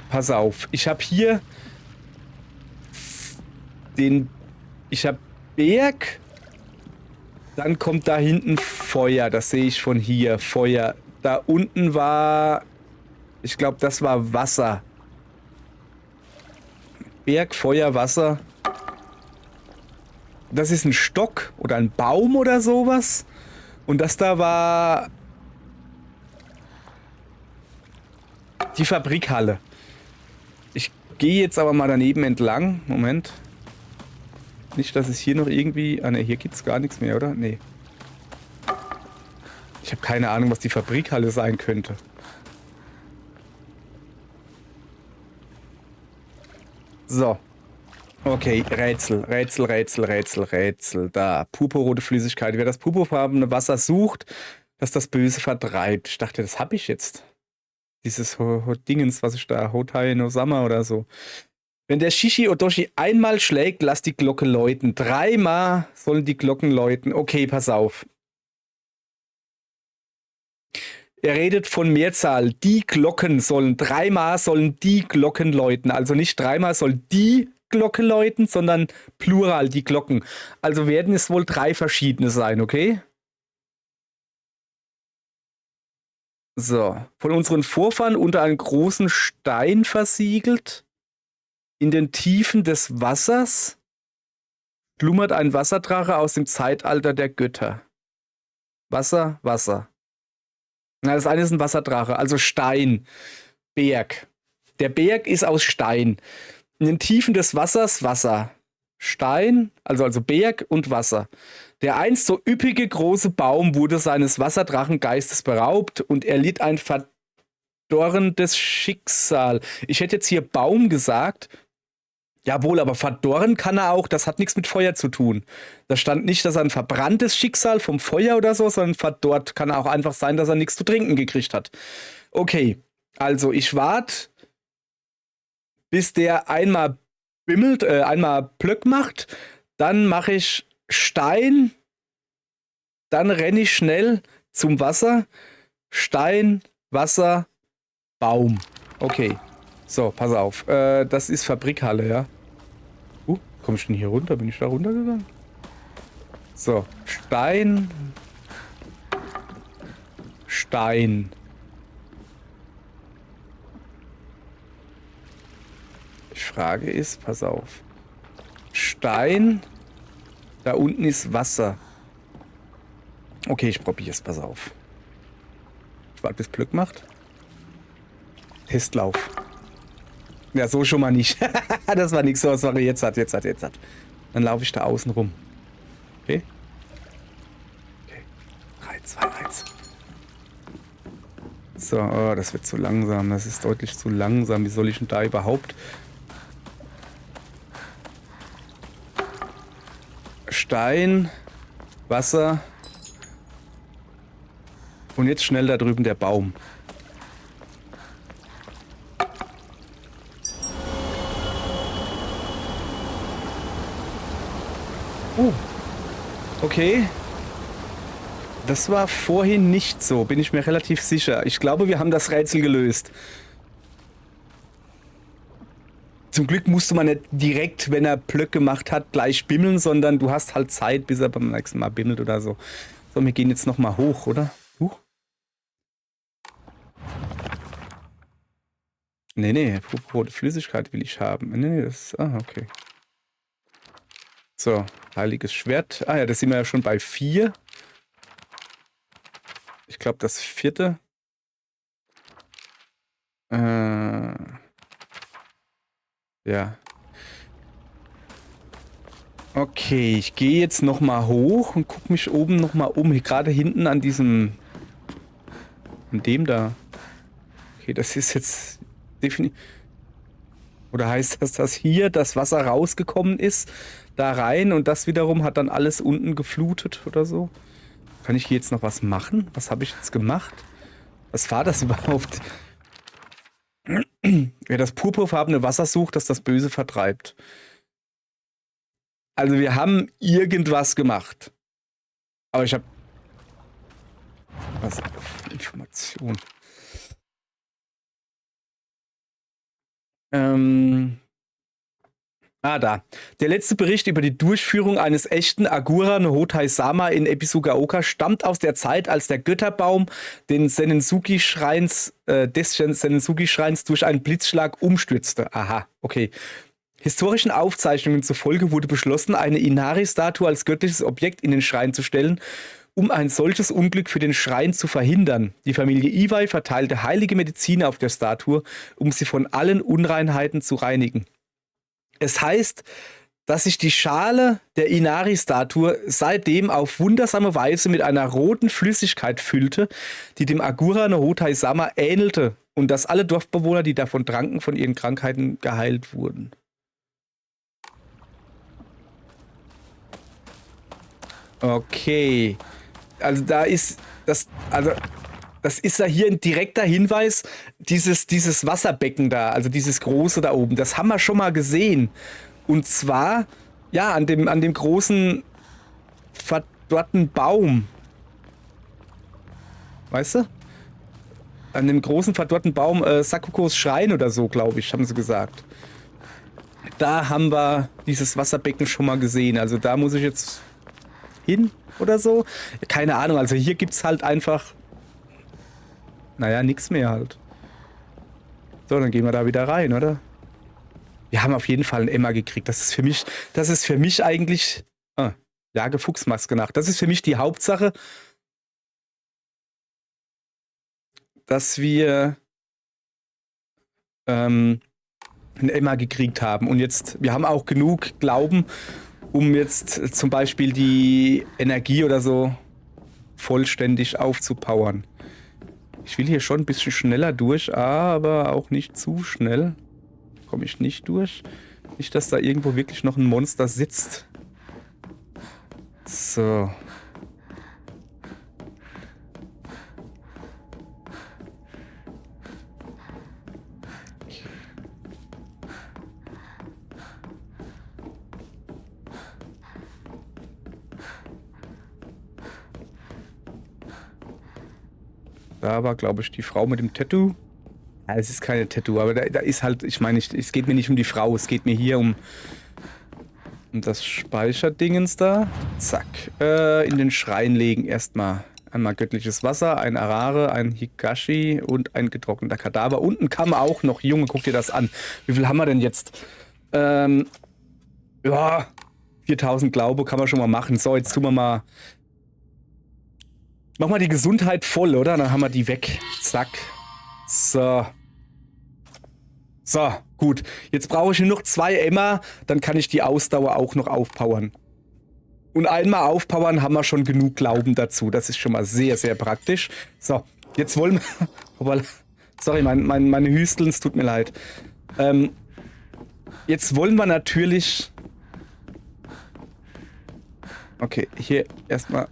Pass auf. Ich habe hier ich habe Berg. Dann kommt da hinten Feuer. Das sehe ich von hier. Feuer. Da unten war... Ich glaube, das war Wasser. Berg, Feuer, Wasser. Das ist ein Stock oder ein Baum oder sowas. Und das da war... die Fabrikhalle. Ich gehe jetzt aber mal daneben entlang. Moment. Nicht, dass es hier noch irgendwie... Ah ne, hier gibt es gar nichts mehr, oder? Nee. Ich habe keine Ahnung, was die Fabrikhalle sein könnte. So. Okay, Rätsel. Da, purpurrote Flüssigkeit. Wer das purpurfarbene Wasser sucht, das das Böse vertreibt. Ich dachte, das habe ich jetzt. Dieses Dingens, was ich da, Hotai no Sama oder so. Wenn der Shishi Odoshi einmal schlägt, lass die Glocke läuten. 3-mal sollen die Glocken läuten. Okay, pass auf. Er redet von Mehrzahl. Die Glocken sollen 3-mal sollen die Glocken läuten. Also nicht 3-mal soll die Glocke läuten, sondern Plural, die Glocken. Also werden es wohl 3 verschiedene sein, okay? So. Von unseren Vorfahren unter einem großen Stein versiegelt. In den Tiefen des Wassers schlummert ein Wasserdrache aus dem Zeitalter der Götter. Wasser. Na, das eine ist ein Wasserdrache, also Stein, Berg. Der Berg ist aus Stein. In den Tiefen des Wassers Wasser. Stein, also Berg und Wasser. Der einst so üppige große Baum wurde seines Wasserdrachengeistes beraubt und er litt ein verdorrendes Schicksal. Ich hätte jetzt hier Baum gesagt. Jawohl, aber verdorren kann er auch, das hat nichts mit Feuer zu tun. Da stand nicht, dass er ein verbranntes Schicksal vom Feuer oder so, sondern verdorrt kann auch einfach sein, dass er nichts zu trinken gekriegt hat. Okay, also ich warte, bis der einmal bimmelt, einmal Plöck macht, dann mache ich Stein, dann renne ich schnell zum Wasser, Stein, Wasser, Baum. Okay, so, pass auf, das ist Fabrikhalle, ja. Komm ich denn hier runter? Bin ich da runtergegangen? So, Stein. Stein. Die Frage ist, pass auf. Stein. Da unten ist Wasser. Okay, ich probiere es, pass auf. Ich warte, bis Glück macht. Testlauf. Ja, so schon mal nicht. Das war nichts, was war jetzt hat. Dann laufe ich da außen rum. Okay? Okay. 3, 2, 1. So, oh, das wird zu langsam. Das ist deutlich zu langsam. Wie soll ich denn da überhaupt... Stein, Wasser und jetzt schnell da drüben der Baum. Okay. Das war vorhin nicht so, bin ich mir relativ sicher. Ich glaube, wir haben das Rätsel gelöst. Zum Glück musste man nicht direkt, wenn er Plöck gemacht hat, gleich bimmeln, sondern du hast halt Zeit, bis er beim nächsten Mal bimmelt oder so. So, wir gehen jetzt nochmal hoch, oder? Huch. Nee, rote Flüssigkeit will ich haben. Nee, das... Ah, okay. So, heiliges Schwert. Ah ja, das sind wir ja schon bei 4. Ich glaube, das 4. Ja. Okay, ich gehe jetzt nochmal hoch und gucke mich oben nochmal um. Gerade hinten an diesem... An dem da. Okay, das ist jetzt definitiv... Oder heißt das, dass hier das Wasser rausgekommen ist, da rein und das wiederum hat dann alles unten geflutet oder so? Kann ich hier jetzt noch was machen? Was habe ich jetzt gemacht? Was war das überhaupt? Wer das purpurfarbene Wasser sucht, das das Böse vertreibt. Also wir haben irgendwas gemacht. Aber ich habe... Was? Information. Da. Der letzte Bericht über die Durchführung eines echten Agura no Hotai-sama in Ebisugaoka stammt aus der Zeit, als der Götterbaum des Senensuki-Schreins durch einen Blitzschlag umstürzte. Aha, okay. Historischen Aufzeichnungen zufolge wurde beschlossen, eine Inari-Statue als göttliches Objekt in den Schrein zu stellen, um ein solches Unglück für den Schrein zu verhindern. Die Familie Iwai verteilte heilige Medizin auf der Statue, um sie von allen Unreinheiten zu reinigen. Es heißt, dass sich die Schale der Inari-Statue seitdem auf wundersame Weise mit einer roten Flüssigkeit füllte, die dem Agura no Hotai-sama ähnelte und dass alle Dorfbewohner, die davon tranken, von ihren Krankheiten geheilt wurden. Okay. Also da ist das, also das ist ja hier ein direkter Hinweis, dieses Wasserbecken da, also dieses große da oben, das haben wir schon mal gesehen. Und zwar, ja, an dem großen verdorrten Baum. Weißt du? An dem großen verdorrten Baum, Sakukos Schrein oder so, glaube ich, haben sie gesagt. Da haben wir dieses Wasserbecken schon mal gesehen. Also da muss ich jetzt hin oder so. Keine Ahnung, also hier gibt's halt einfach, naja, nichts mehr halt. So, dann gehen wir da wieder rein, oder? Wir haben auf jeden Fall einen Emma gekriegt. Das ist für mich eigentlich, Jage Fuchsmaske nach. Das ist für mich die Hauptsache, dass wir einen Emma gekriegt haben. Und jetzt, wir haben auch genug Glauben, um jetzt zum Beispiel die Energie oder so vollständig aufzupowern. Ich will hier schon ein bisschen schneller durch, aber auch nicht zu schnell. Komme ich nicht durch. Nicht, dass da irgendwo wirklich noch ein Monster sitzt. So. Da war, glaube ich, die Frau mit dem Tattoo. Ja, es ist keine Tattoo, aber da ist halt, ich meine, es geht mir nicht um die Frau, es geht mir hier um das Speicherdingens da. Zack. In den Schrein legen erstmal einmal göttliches Wasser, ein Arare, ein Higashi und ein getrockneter Kadaver. Unten kann man auch noch, Junge, guck dir das an. Wie viel haben wir denn jetzt? Ja, 4000 Glaube kann man schon mal machen. So, jetzt tun wir mal. Mach mal die Gesundheit voll, oder? Dann haben wir die weg. Zack. So. So, gut. Jetzt brauche ich nur noch 2 Emma, dann kann ich die Ausdauer auch noch aufpowern. Und einmal aufpowern haben wir schon genug Glauben dazu. Das ist schon mal sehr, sehr praktisch. So, jetzt wollen wir... Sorry, meine Hüsteln, es tut mir leid. Jetzt wollen wir natürlich... Okay, hier erstmal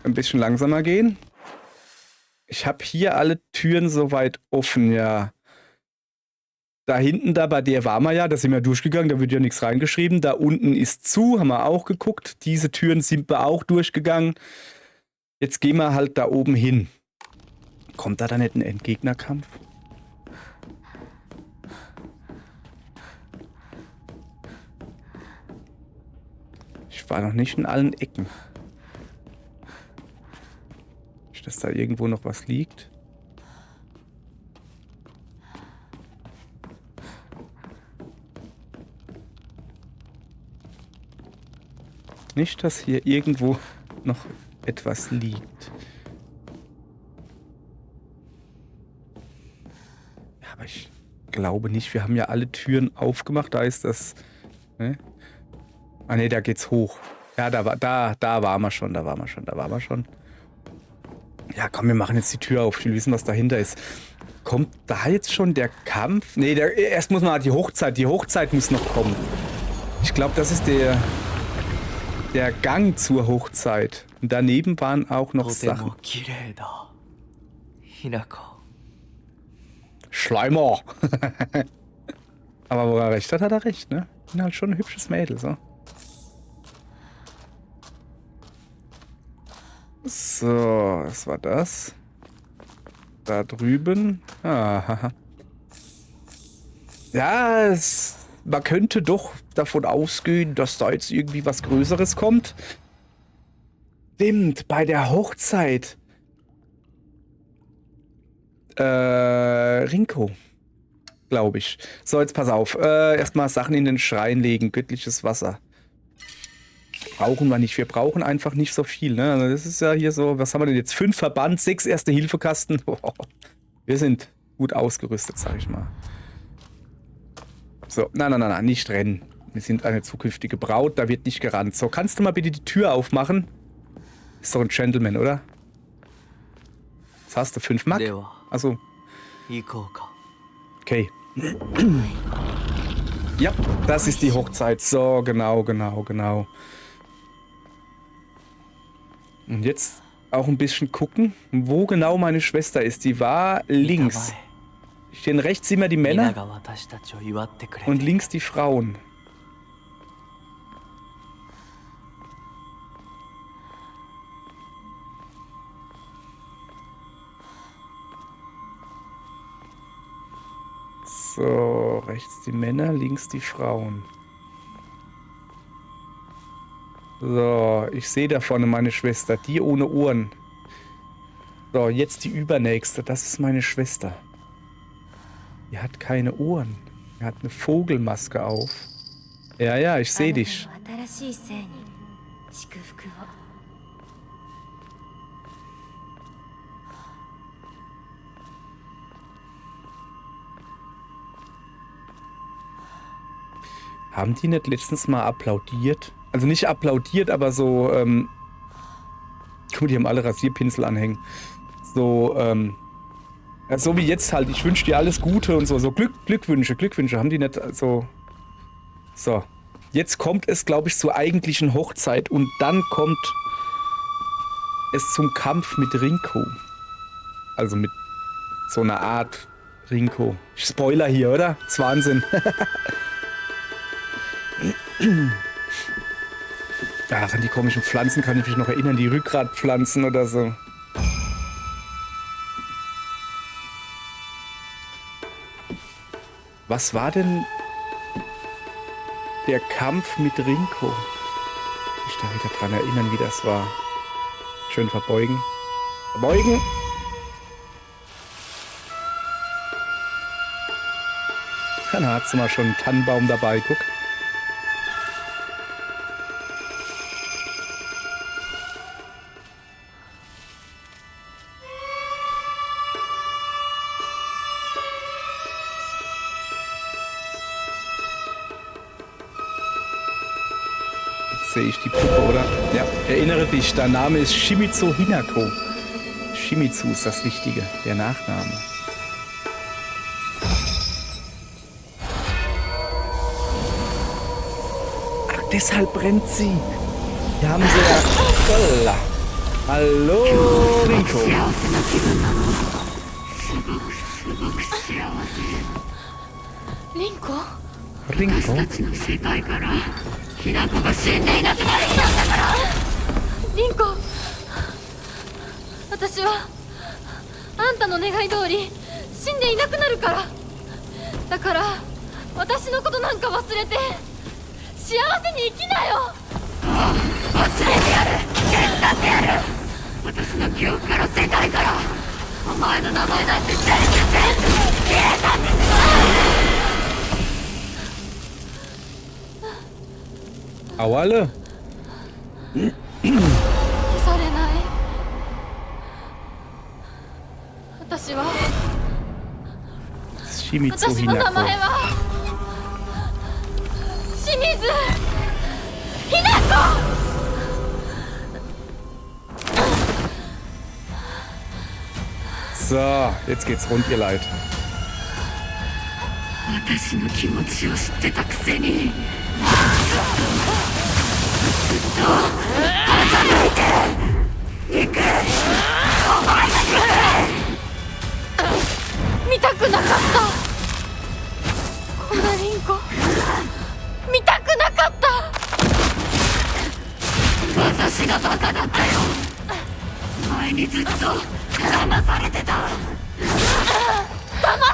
ein bisschen langsamer gehen. Ich habe hier alle Türen soweit offen, ja. Da hinten, da bei der waren wir ja, da sind wir durchgegangen, da wird ja nichts reingeschrieben. Da unten ist zu, haben wir auch geguckt. Diese Türen sind wir auch durchgegangen. Jetzt gehen wir halt da oben hin. Kommt da nicht ein Endgegnerkampf? Ich war noch nicht in allen Ecken. Nicht, dass da irgendwo noch was liegt. Nicht, dass hier irgendwo noch etwas liegt. Ja, aber ich glaube nicht. Wir haben ja alle Türen aufgemacht. Da ist das... Ne? Ah ne, da geht's hoch. Ja, da waren wir schon. Da waren wir schon. Ja, komm, wir machen jetzt die Tür auf. Ich will wissen, was dahinter ist. Kommt da jetzt schon der Kampf? Ne, erst muss man die Hochzeit. Die Hochzeit muss noch kommen. Ich glaube, das ist der Gang zur Hochzeit. Und daneben waren auch noch Sachen. Schleimer. Aber wo er recht hat, hat er recht, ne? Bin halt schon ein hübsches Mädel, so. So, was war das? Da drüben. Ah, ja, man könnte doch davon ausgehen, dass da jetzt irgendwie was Größeres kommt. Stimmt, bei der Hochzeit. Rinko. Glaube ich. So, jetzt pass auf. Erstmal Sachen in den Schrein legen. Göttliches Wasser. Brauchen wir nicht. Wir brauchen einfach nicht so viel. Ne? Also das ist ja hier so, was haben wir denn jetzt? 5 Verband, 6 Erste-Hilfe-Kasten. Wir sind gut ausgerüstet, sag ich mal. So, nein, nicht rennen. Wir sind eine zukünftige Braut, da wird nicht gerannt. So, kannst du mal bitte die Tür aufmachen? Ist doch ein Gentleman, oder? Was hast du? 5 Mark? Also. Okay. Ja, das ist die Hochzeit. So, genau. Und jetzt auch ein bisschen gucken, wo genau meine Schwester ist. Die war links. Stehen rechts immer die Männer und links die Frauen. So, rechts die Männer, links die Frauen. So, ich sehe da vorne meine Schwester, die ohne Ohren. So, jetzt die übernächste, das ist meine Schwester. Die hat keine Ohren. Die hat eine Vogelmaske auf. Ja, ich sehe dich. Haben die nicht letztens mal applaudiert? also nicht applaudiert, aber so, guck mal, die haben alle Rasierpinsel anhängen. So, ja, so wie jetzt halt, ich wünsche dir alles Gute und so, so Glückwünsche, haben die nicht so. So, jetzt kommt es, glaube ich, zur eigentlichen Hochzeit und dann kommt es zum Kampf mit Rinko. Also mit so einer Art Rinko. Spoiler hier, oder? Das ist Wahnsinn. Ach, an die komischen Pflanzen kann ich mich noch erinnern, die Rückgratpflanzen oder so. Was war denn der Kampf mit Rinko? Ich darf mich daran erinnern, wie das war. Schön verbeugen. Verbeugen! Dann hat sie mal schon einen Tannenbaum dabei, guck. Sehe ich die Puppe, oder? Ja, erinnere dich, dein Name ist Shimizu Hinako. Shimizu ist das Wichtige, der Nachname. Ach, deshalb brennt sie. Hier haben sie ja... Volla. Hallo, Rinko. Rinko? Rinko? ヒナコが死んでいなくなるんだからリンコ私はあんたの願い通り死んでいなくなるからだから私のことなんか忘れて幸せに生きなよ忘れてやる手伝ってやる私の記憶から捨てたいからお前の名前なんて全部消えたんです Auale? 消されない私は Shimizu 私の名 Hinako. 前は清水ひなこ So, jetzt geht's rund, ihr Leid. 私の気持ちを知ってたくせに見たくなかったこんなリンコ見たくなかった私がバカだったよ前にずっと騙されてた騙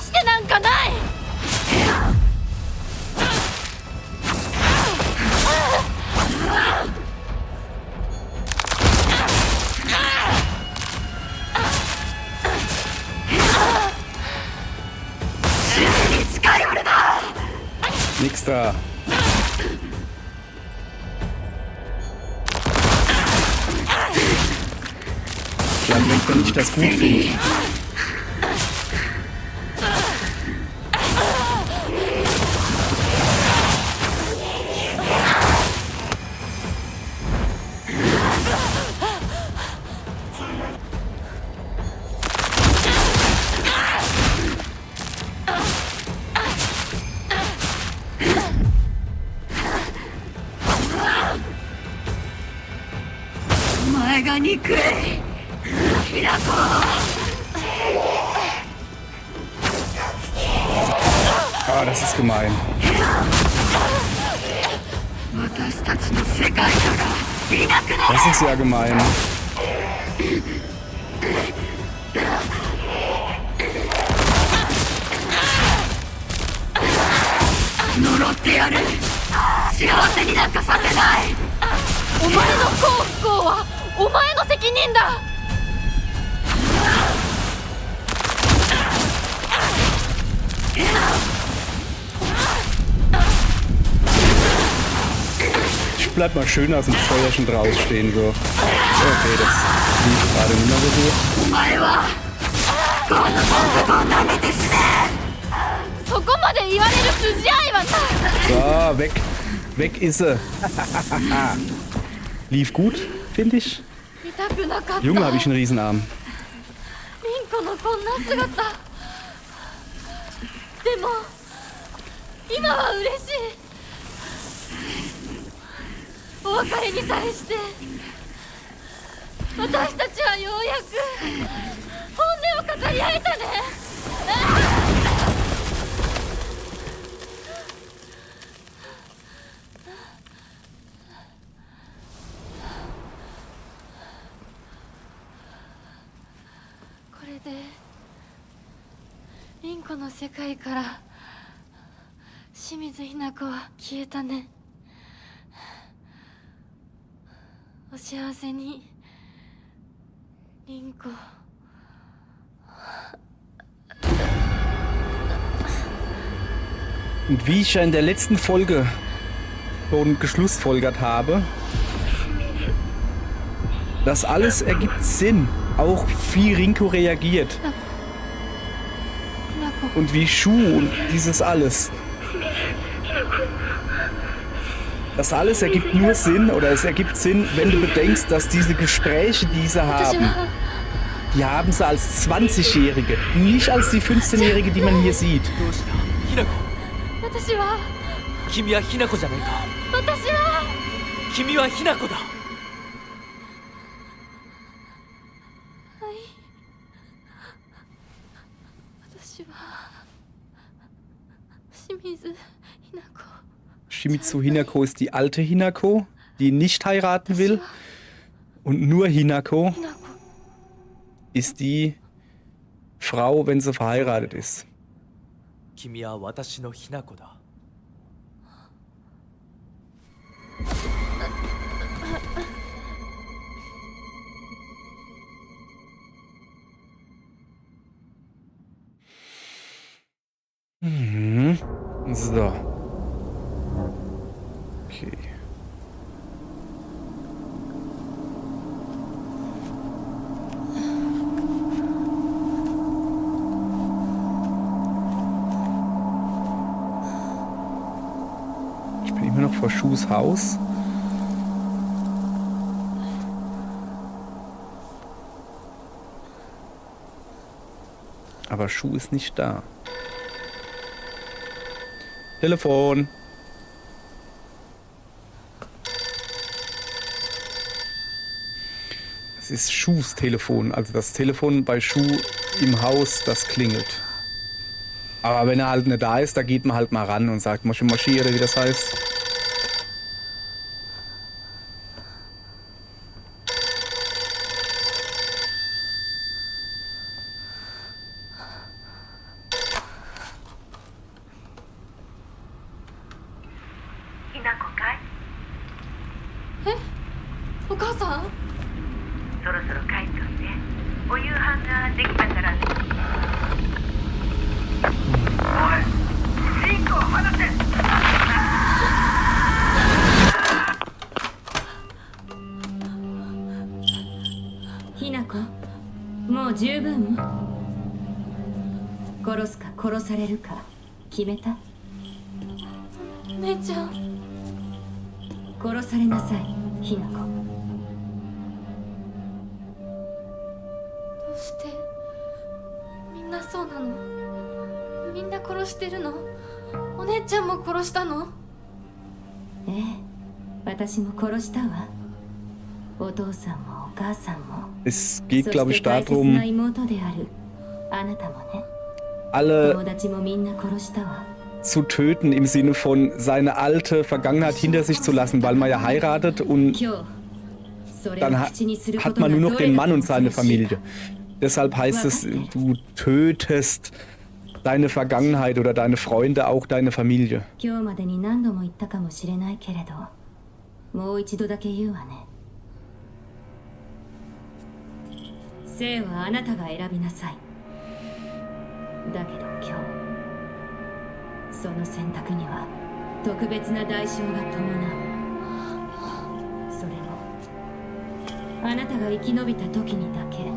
してなんかないNix da. Dann denkt man nicht, das gut finde. Ah, das ist gemein. Das ist ja gemein. Ich bleib mal schön aus dem Feuerchen rausstehen, so. Okay, das lief gerade nicht mehr so gut. So, weg. Weg ist sie. Lief gut, finde ich. 見たくなかった。 Junge, habe ich einen Riesenarm. リンコのこんな姿。でも今は嬉しい。お別れに際して私たちはようやく本音を語り合えたね。これでリンコの世界から清水ひな子は消えたね。お幸せに、リンコ。Und wie ich ja in der letzten Folge schon geschlussfolgert habe, das alles ergibt Sinn. Auch wie Rinko reagiert. ひなこ。 Und wie Shu und dieses alles. Das alles ergibt nur Sinn, oder es ergibt Sinn, wenn du bedenkst, dass diese Gespräche, die sie 私 haben, は die haben sie als 20-Jährige, nicht als die 15-Jährige, die man hier sieht. どうしたひなこ私は君はひなこじゃないか私は君はひなこだ私は清水ひな子。 Shimizu Hinako ist die alte Hinako, die nicht heiraten will. Und nur Hinako ひな子。 ist die Frau, wenn sie verheiratet ist. 君は私のひなこだ Mhm. So. Okay. Ich bin immer noch vor Shus Haus. Aber Shu ist nicht da. Telefon. Es ist Shus Telefon, also das Telefon bei Shu im Haus, das klingelt. Aber wenn er halt nicht da ist, da geht man halt mal ran und sagt Moshi Moshi oder wie das heißt.お母さん。そろそろ帰っといて。お夕飯ができたから。おい、リンコを離せ。ひなこ、もう十分。殺すか殺されるか決めた？姉ちゃん。殺されなさい、ひなこ。どうしてみんなそうなの？みんな殺してるの？お姉ちゃんも殺したの？ええ、私も殺したわ。お父さんもお母さんも。 Es geht, そ glaube し ich, て大切な darum, 妹であるあなたもね。 alle 友達もみんな殺したわ。 zu töten im Sinne von seine alte Vergangenheit hinter sich zu lassen, weil man ja heiratet und 今日、それを dann 口にするこ hat とが man nur ど noch れ den だ Mann と und seine 恐ろしいか Familie. Deshalb heißt es, du tötest deine Vergangenheit oder deine Freunde, auch deine Familie. 今日までに何度も言ったかもしれないけれど、もう一度だけ言うわね。生はあなたが選びなさい。だけど今日、その選択には特別な代償が伴う。それもあなたが生き延びた時にだけ。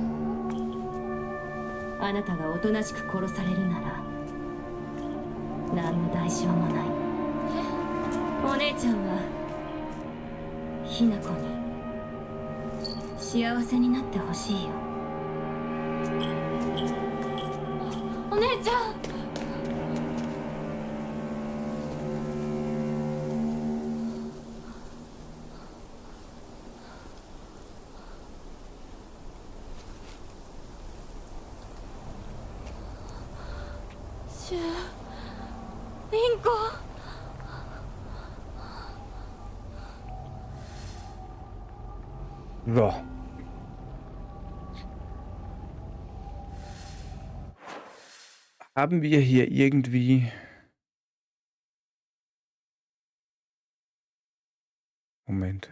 あなたがおとなしく殺されるなら何の代償もない。お姉ちゃんはひな子に幸せになってほしいよ。お姉ちゃん。シュリンコ。So. Haben wir hier irgendwie... Moment.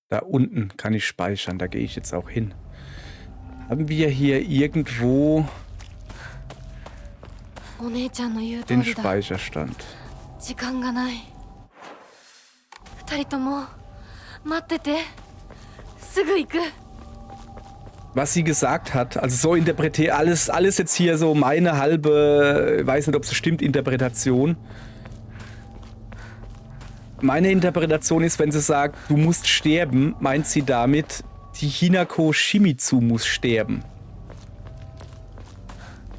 Da unten kann ich speichern, da gehe ich jetzt auch hin. Haben wir hier irgendwo お姉ちゃんの言う通 den りだ。 Speicherstand? 時間がない。二人とも待ってて。すぐ行く。 Was sie gesagt hat, also so interpretiert, alles jetzt hier so meine halbe, weiß nicht, ob es stimmt, Interpretation. Meine Interpretation ist, wenn sie sagt, du musst sterben, meint sie damit, die Hinako Shimizu muss sterben.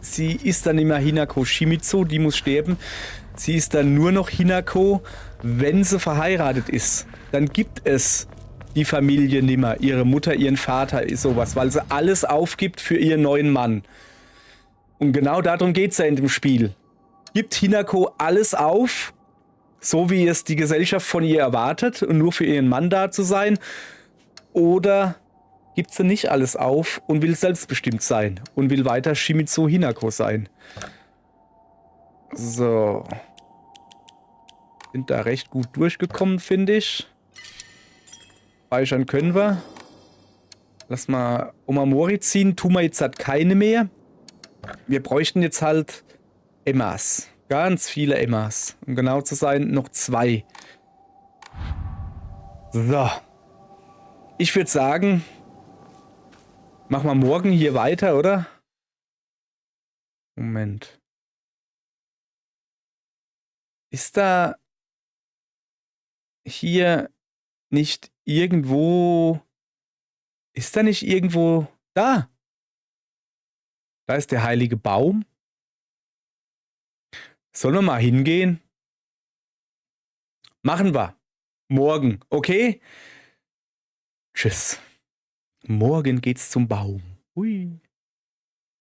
Sie ist dann nicht mehr Hinako Shimizu, die muss sterben. Sie ist dann nur noch Hinako, wenn sie verheiratet ist. Dann gibt es die Familie nimmer, ihre Mutter, ihren Vater, ist sowas, weil sie alles aufgibt für ihren neuen Mann. Und genau darum geht es ja in dem Spiel. Gibt Hinako alles auf, so wie es die Gesellschaft von ihr erwartet, und nur für ihren Mann da zu sein, oder gibt sie nicht alles auf und will selbstbestimmt sein und will weiter Shimizu Hinako sein. So. Sind da recht gut durchgekommen, finde ich. Speichern können wir. Lass mal Omamori ziehen. Tun wir jetzt halt keine mehr. Wir bräuchten jetzt halt Emmas. Ganz viele Emmas. Um genau zu sein, noch 2. So. Ich würde sagen, machen wir morgen hier weiter, oder? Moment. Ist da hier nicht irgendwo... Ist da nicht irgendwo... Da! Da ist der heilige Baum. Sollen wir mal hingehen? Machen wir. Morgen, okay? Tschüss. Morgen geht's zum Baum. Hui.